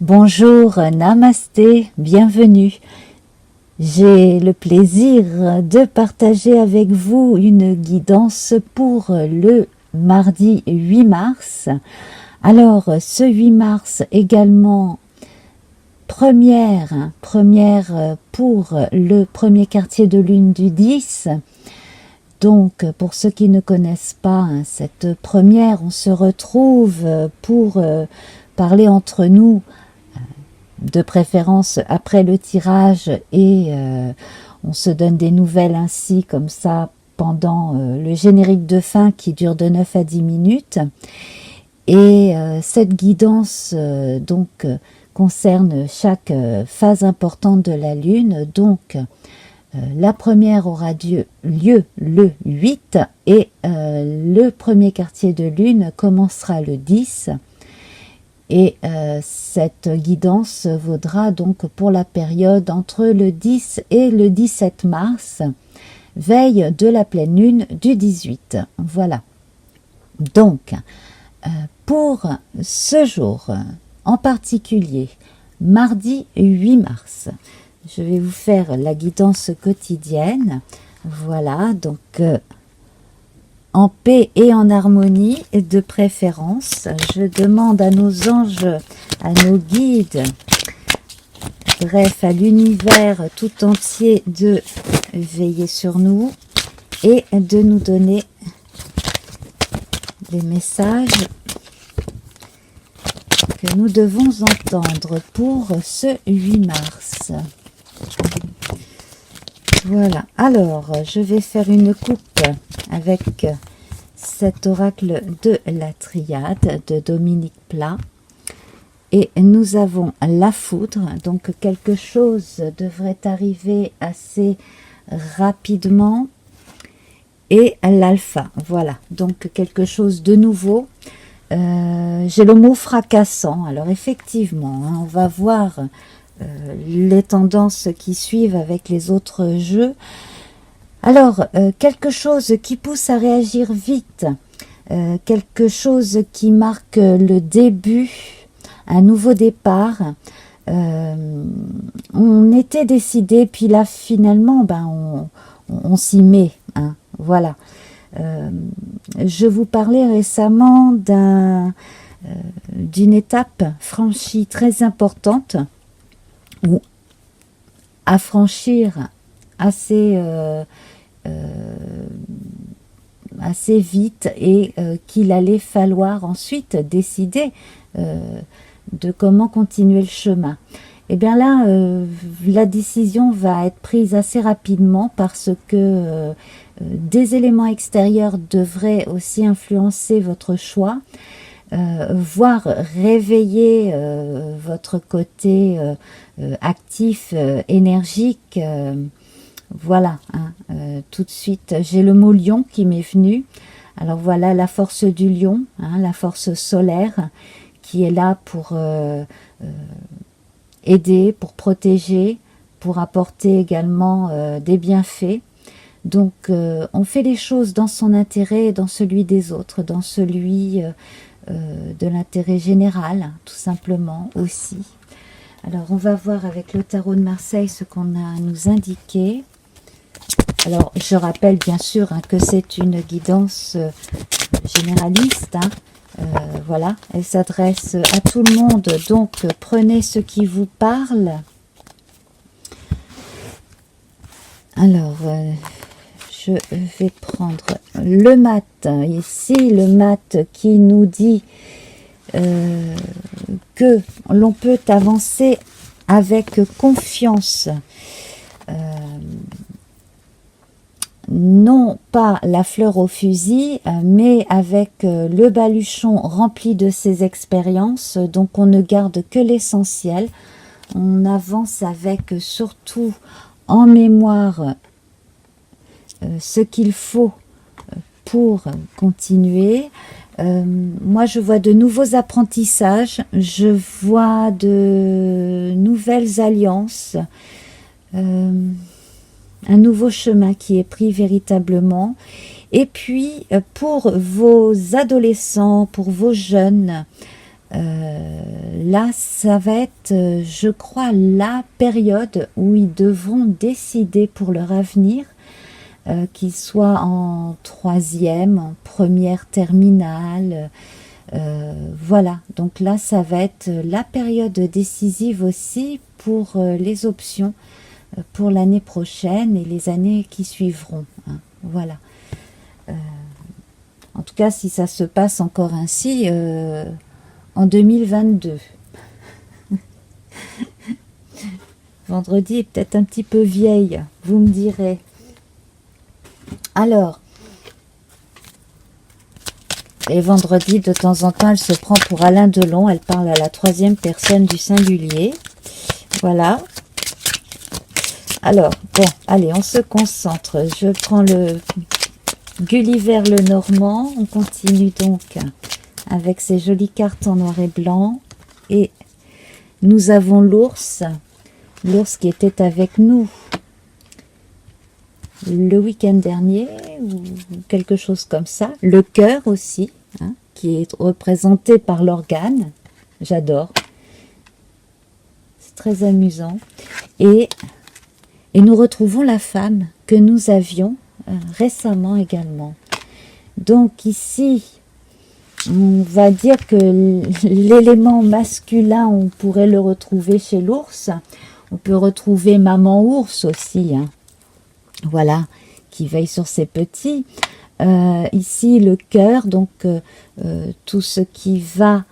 Bonjour, namasté, bienvenue. J'ai le plaisir de partager avec vous une guidance pour le mardi 8 mars. Alors, ce 8 mars également, première pour le premier quartier de lune du 10. Donc, pour ceux qui ne connaissent pas cette première, on se retrouve pour parler entre nous, de préférence après le tirage, et on se donne des nouvelles ainsi comme ça pendant le générique de fin qui dure de 9 à 10 minutes. Et cette guidance concerne chaque phase importante de la lune. Donc la première aura lieu le 8 et le premier quartier de lune commencera le 10. Et cette guidance vaudra donc pour la période entre le 10 et le 17 mars, veille de la pleine lune du 18. Voilà. Donc, pour ce jour en particulier, mardi 8 mars, je vais vous faire la guidance quotidienne. Voilà, donc en paix et en harmonie de préférence. Je demande à nos anges, à nos guides, bref à l'univers tout entier de veiller sur nous et de nous donner les messages que nous devons entendre pour ce 8 mars. Voilà, alors je vais faire une coupe avec cet oracle de la triade de Dominique Plat. Et nous avons la foudre, donc quelque chose devrait arriver assez rapidement. Et l'alpha, voilà, donc quelque chose de nouveau. J'ai le mot fracassant, alors effectivement, on va voir les tendances qui suivent avec les autres jeux. Alors, quelque chose qui pousse à réagir vite, quelque chose qui marque le début, un nouveau départ. On était décidé, puis là finalement, on s'y met, hein, voilà. Je vous parlais récemment d'une étape franchie très importante, ou à franchir assez vite, et qu'il allait falloir ensuite décider de comment continuer le chemin. Et bien là, la décision va être prise assez rapidement parce que des éléments extérieurs devraient aussi influencer votre choix, voire réveiller votre côté actif, énergique. Voilà, hein, tout de suite, j'ai le mot lion qui m'est venu. Alors voilà, la force du lion, hein, la force solaire qui est là pour aider, pour protéger, pour apporter également des bienfaits. Donc on fait les choses dans son intérêt et dans celui des autres, dans celui de l'intérêt général, tout simplement aussi. Alors on va voir avec le tarot de Marseille ce qu'on a à nous indiquer. Alors je rappelle bien sûr que c'est une guidance généraliste, voilà, elle s'adresse à tout le monde, donc prenez ce qui vous parle. Alors je vais prendre le mat, ici le mat qui nous dit que l'on peut avancer avec confiance, non pas la fleur au fusil, mais avec le baluchon rempli de ses expériences. Donc on ne garde que l'essentiel, on avance avec surtout en mémoire ce qu'il faut pour continuer. Moi je vois de nouveaux apprentissages, je vois de nouvelles alliances, un nouveau chemin qui est pris véritablement. Et puis pour vos adolescents, pour vos jeunes, là, ça va être, je crois, la période où ils devront décider pour leur avenir, qu'ils soient en troisième, en première terminale. Voilà, donc là, ça va être la période décisive aussi pour les options pour l'année prochaine et les années qui suivront. Hein, voilà. En tout cas, si ça se passe encore ainsi, en 2022. Vendredi est peut-être un petit peu vieille, vous me direz. Alors, et vendredi, de temps en temps, elle se prend pour Alain Delon. Elle parle à la troisième personne du singulier. Voilà. Alors, bon, allez, on se concentre. Je prends le Gulliver le Normand. On continue donc avec ces jolies cartes en noir et blanc. Et nous avons l'ours. L'ours qui était avec nous le week-end dernier, ou quelque chose comme ça. Le cœur aussi, hein, qui est représenté par l'organe. J'adore. C'est très amusant. Et nous retrouvons la femme que nous avions récemment également. Donc ici, on va dire que l'élément masculin, on pourrait le retrouver chez l'ours. On peut retrouver maman ours aussi, hein. Voilà, qui veille sur ses petits. Ici, le cœur, donc tout ce qui va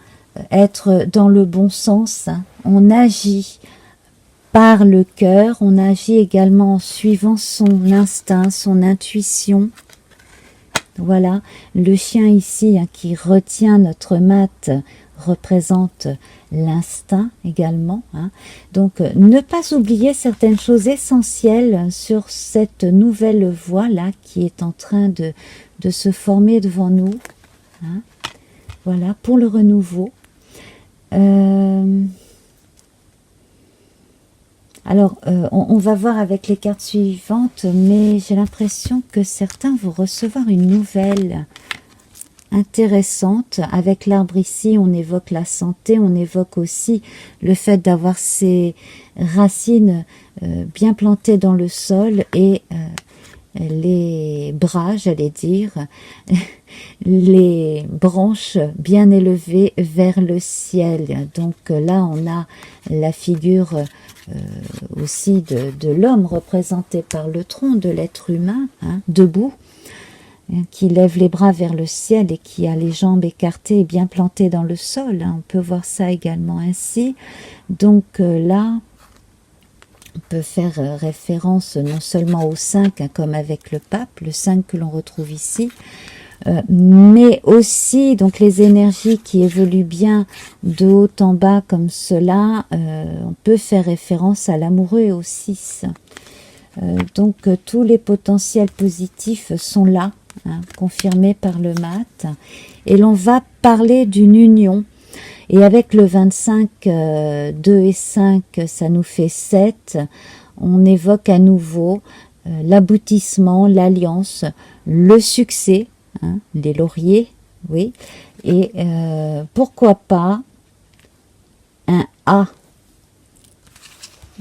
être dans le bon sens. Hein. On agit par le cœur, on agit également en suivant son instinct, son intuition. Voilà, le chien ici hein, qui retient notre mat représente l'instinct également. Hein. Donc, ne pas oublier certaines choses essentielles sur cette nouvelle voie-là qui est en train de se former devant nous. Hein. Voilà, pour le renouveau. Alors, on va voir avec les cartes suivantes, mais j'ai l'impression que certains vont recevoir une nouvelle intéressante. Avec l'arbre ici, on évoque la santé, on évoque aussi le fait d'avoir ses racines bien plantées dans le sol et les bras, j'allais dire, les branches bien élevées vers le ciel. Donc là, on a la figure aussi de l'homme représenté par le tronc de l'être humain, hein, debout, qui lève les bras vers le ciel et qui a les jambes écartées et bien plantées dans le sol. Hein. On peut voir ça également ainsi. Donc là, on peut faire référence non seulement au 5, hein, comme avec le pape, le 5 que l'on retrouve ici, mais aussi donc les énergies qui évoluent bien de haut en bas comme cela. On peut faire référence à l'amoureux au 6. Donc tous les potentiels positifs sont là, hein, confirmés par le mat, et l'on va parler d'une union. Et avec le 25, 2 et 5, ça nous fait 7. On évoque à nouveau l'aboutissement, l'alliance, le succès, hein, les lauriers, oui. Et pourquoi pas un A,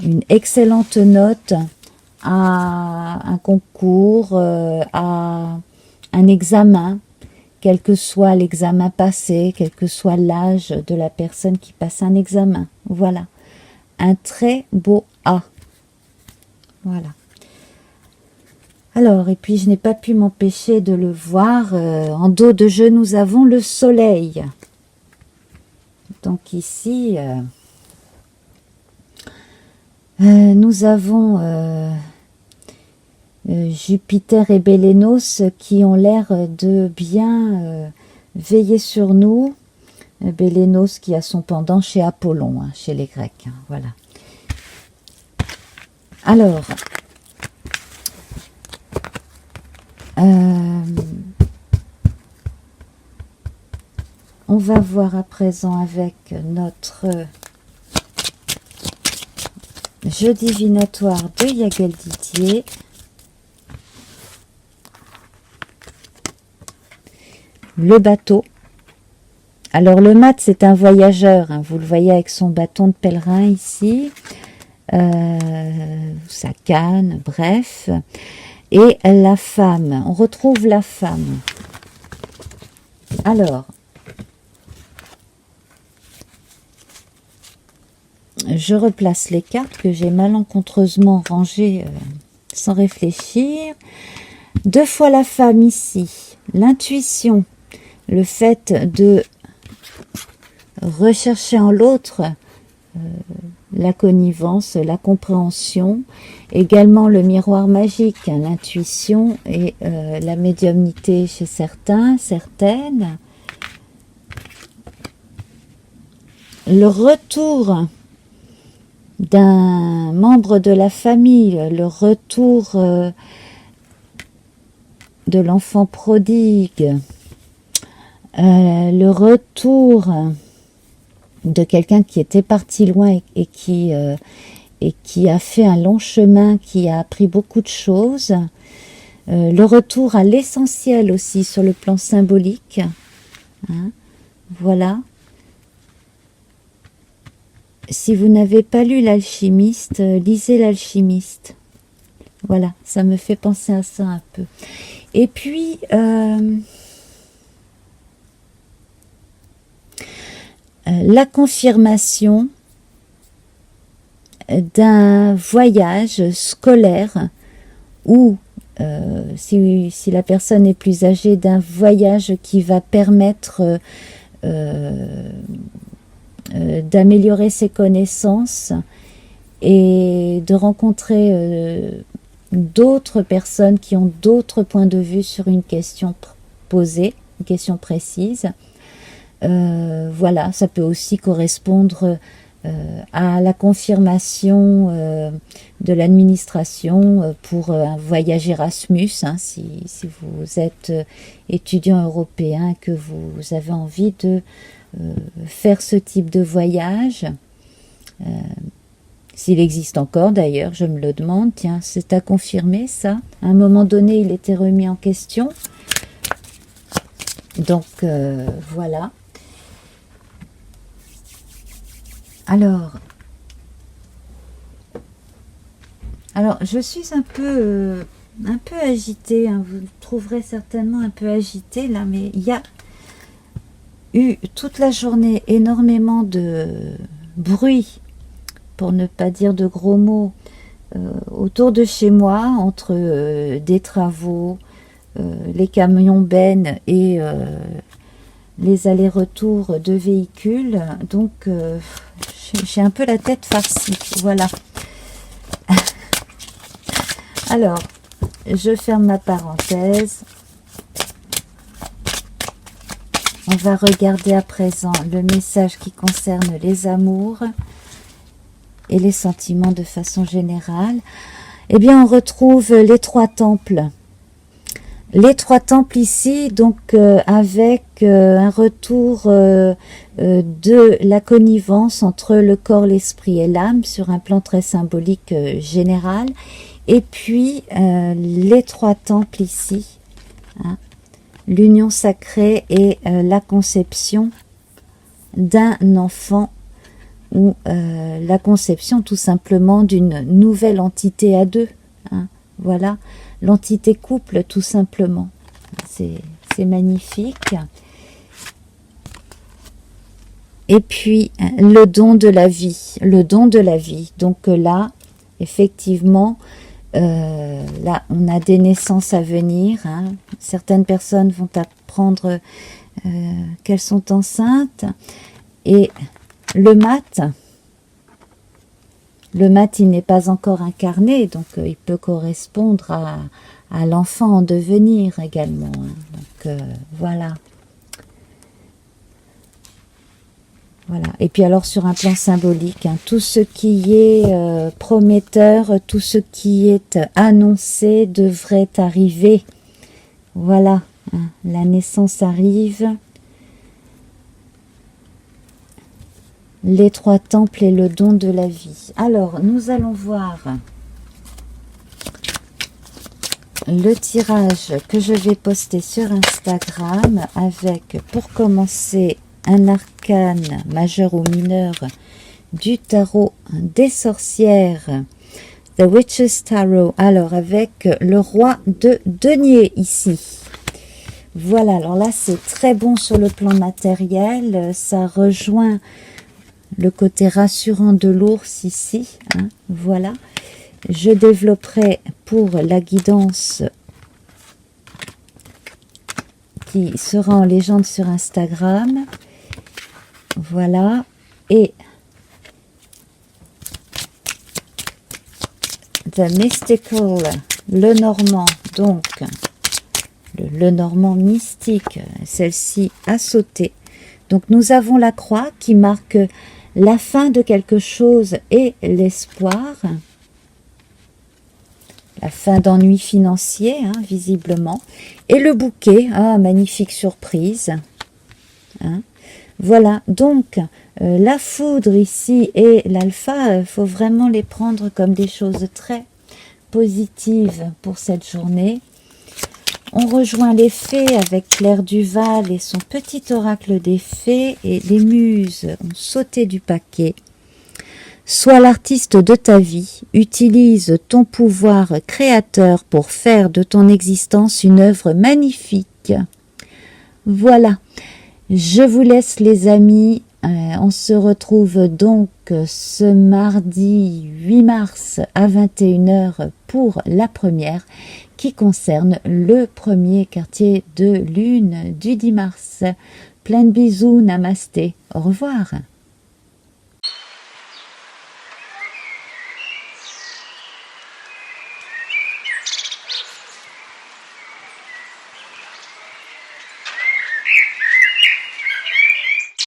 une excellente note à un concours, à un examen, quel que soit l'examen passé, quel que soit l'âge de la personne qui passe un examen. Voilà, un très beau A. Voilà. Alors, et puis je n'ai pas pu m'empêcher de le voir, en dos de jeu, nous avons le soleil. Donc ici, nous avons Jupiter et Bélénos qui ont l'air de bien veiller sur nous. Bélénos qui a son pendant chez Apollon, hein, chez les Grecs. Hein, voilà. Alors, on va voir à présent avec notre jeu divinatoire de Yagel Didier. Le bateau. Alors le mat, c'est un voyageur, hein, vous le voyez avec son bâton de pèlerin ici, sa canne, bref. Et la femme, on retrouve la femme. Alors, je replace les cartes que j'ai malencontreusement rangées sans réfléchir. 2 fois la femme ici, l'intuition, le fait de rechercher en l'autre la connivence, la compréhension, également le miroir magique, hein, l'intuition et la médiumnité chez certains, certaines. Le retour d'un membre de la famille, le retour de l'enfant prodigue, le retour de quelqu'un qui était parti loin et qui a fait un long chemin, qui a appris beaucoup de choses, le retour à l'essentiel aussi sur le plan symbolique, hein, voilà. Si vous n'avez pas lu l'Alchimiste, lisez l'Alchimiste. Voilà, ça me fait penser à ça un peu. Et puis, la confirmation d'un voyage scolaire ou, si la personne est plus âgée, d'un voyage qui va permettre d'améliorer ses connaissances et de rencontrer d'autres personnes qui ont d'autres points de vue sur une question posée, une question précise. Voilà, ça peut aussi correspondre à la confirmation de l'administration pour un voyage Erasmus, hein, si vous êtes étudiant européen et que vous avez envie de faire ce type de voyage, s'il existe encore d'ailleurs, je me le demande, tiens, c'est à confirmer ça, à un moment donné il était remis en question, donc voilà. Alors je suis un peu agitée, hein, vous le trouverez certainement un peu agitée là, mais il y a eu toute la journée énormément de bruit, pour ne pas dire de gros mots, autour de chez moi, entre des travaux, les camions bennes et les allers-retours de véhicules, donc j'ai un peu la tête farcie, voilà. Alors, je ferme ma parenthèse. On va regarder à présent le message qui concerne les amours et les sentiments de façon générale. Eh bien, on retrouve les 3 temples. Les 3 temples ici, donc avec un retour de la connivence entre le corps, l'esprit et l'âme sur un plan très symbolique général. Et puis les 3 temples ici, hein, l'union sacrée et la conception d'un enfant ou la conception tout simplement d'une nouvelle entité à deux, hein, voilà, l'entité couple tout simplement, c'est magnifique. Et puis le don de la vie, donc là effectivement là on a des naissances à venir, hein. Certaines personnes vont apprendre qu'elles sont enceintes, et le mat il n'est pas encore incarné, donc il peut correspondre à l'enfant en devenir également, hein. Donc voilà. Voilà. Et puis alors sur un plan symbolique, hein, tout ce qui est prometteur, tout ce qui est annoncé devrait arriver. Voilà, hein, la naissance arrive. Les 3 temples et le don de la vie. Alors, nous allons voir le tirage que je vais poster sur Instagram avec, pour commencer, un arcane majeur ou mineur du tarot des sorcières, The Witch's Tarot. Alors, avec le roi de denier ici. Voilà, alors là, c'est très bon sur le plan matériel. Ça rejoint le côté rassurant de l'ours ici. Hein, voilà. Je développerai pour la guidance qui sera en légende sur Instagram. Voilà. Et The Mystical, le normand, donc le normand mystique, celle-ci a sauté. Donc nous avons la croix qui marque la fin de quelque chose et l'espoir. La fin d'ennui financier, hein, visiblement. Et le bouquet, ah, magnifique surprise. Hein. Voilà, donc la foudre ici et l'alpha, il faut vraiment les prendre comme des choses très positives pour cette journée. On rejoint les fées avec Claire Duval et son petit oracle des fées, et les muses ont sauté du paquet. Sois l'artiste de ta vie, utilise ton pouvoir créateur pour faire de ton existence une œuvre magnifique. Voilà, je vous laisse les amis, on se retrouve donc ce mardi 8 mars à 21h pour la première qui concerne le premier quartier de lune du 10 mars. Plein de bisous, namasté, au revoir.